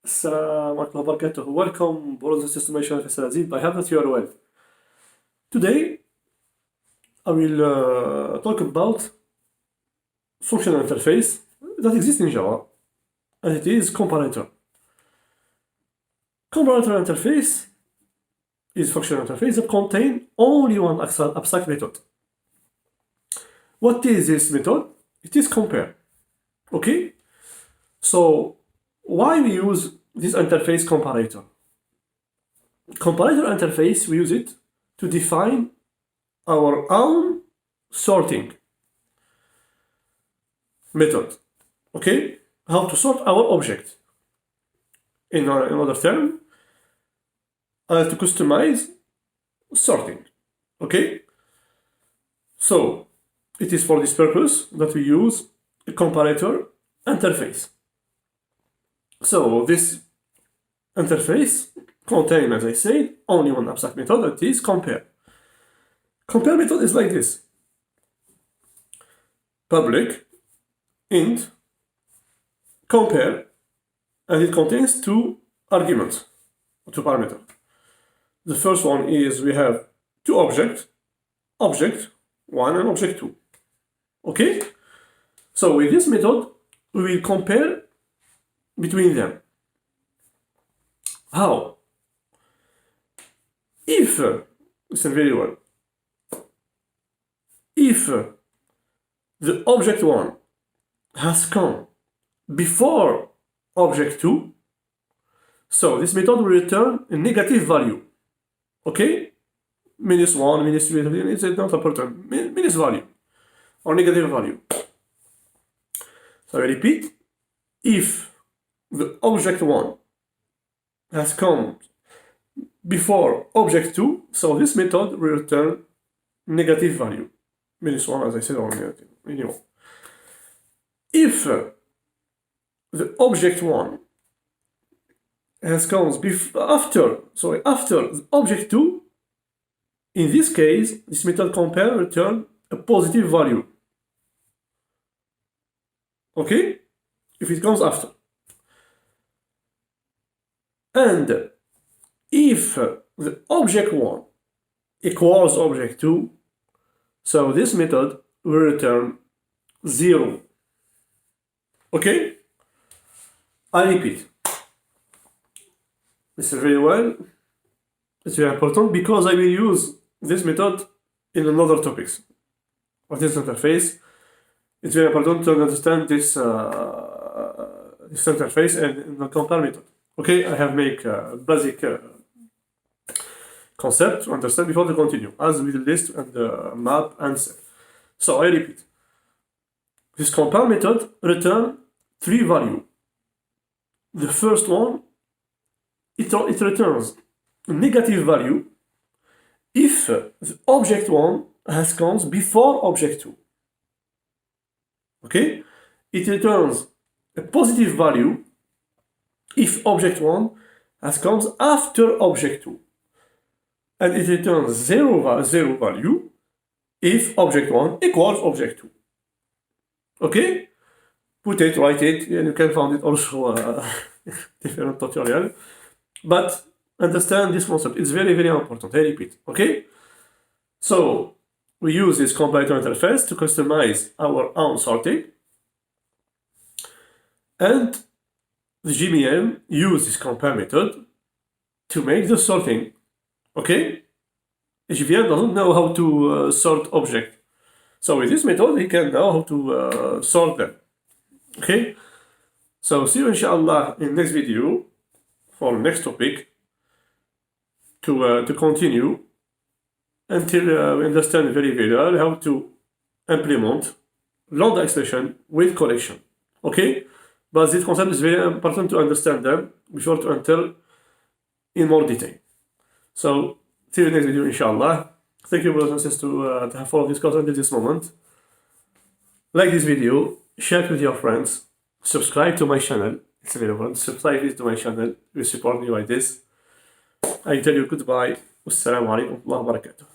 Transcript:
Assalamu alaikum wa barakatuh. Welcome, brothers and sisters, my channel Faisal Aziz. I hope that you are well. Today, I will talk about functional interface that exists in Java, and it is comparator. Comparator interface is functional interface that contain only one abstract method. What is this method? It is compare. Okay? So, why we use this interface comparator? Comparator interface, we use it to define our own sorting method. Okay? How to sort our object. In another term, to customize sorting. Okay? So, it is for this purpose that we use a comparator interface. So, this interface contains, as I said, only one abstract method, that is compare. Compare method is like this. Public int compare, and it contains two arguments, two parameters. The first one is we have two objects, object 1 and object 2. Okay? So with this method, we will compare between them. How? If, listen very well, if the object 1 has come before object 2, so this method will return a negative value. Okay? Minus 1, minus 3, it's not important. Minus value or negative value. So I repeat, if the object 1 has come before object 2, so this method will return negative value. Minus 1, as I said, or negative. Anyway. If the object 1 has come after the object 2, in this case, this method compare return a positive value. Okay? If it comes after. And if the object 1 equals object 2, so this method will return 0. Okay? I repeat. Listen very well. It's very important because I will use this method in another topics. What is interface? It's very important to understand this interface and the compare method. Okay, I have made a basic concept to understand before to continue, as with the list and the map and set. So I repeat. This compare method returns 3 values. The first one, it returns a negative value if the object 1 has comes before object 2. Okay? It returns a positive value if object 1 has comes after object 2. And it returns 0 value if object 1 equals object 2. Okay? Put it, write it, and you can find it also different tutorial. But understand this concept. It's very, very important. I repeat. Okay? So we use this comparator interface to customize our own sorting. And the GMM use this compare method to make the sorting. Okay? GVM doesn't know how to sort object. So with this method, he can know how to sort them. Okay? So see you inshallah in next video for next topic to continue until we understand very well how to implement lambda expression with correction. Okay? But this concept is very important to understand them before to enter in more detail. So see you in the next video inshallah. Thank you, brothers and sisters, to have followed this course until this moment. Like this video, share it with your friends, subscribe to my channel. It's very important. Subscribe to my channel. You support me by this. I tell you goodbye. Wassalamu alaikum wa barakatuh.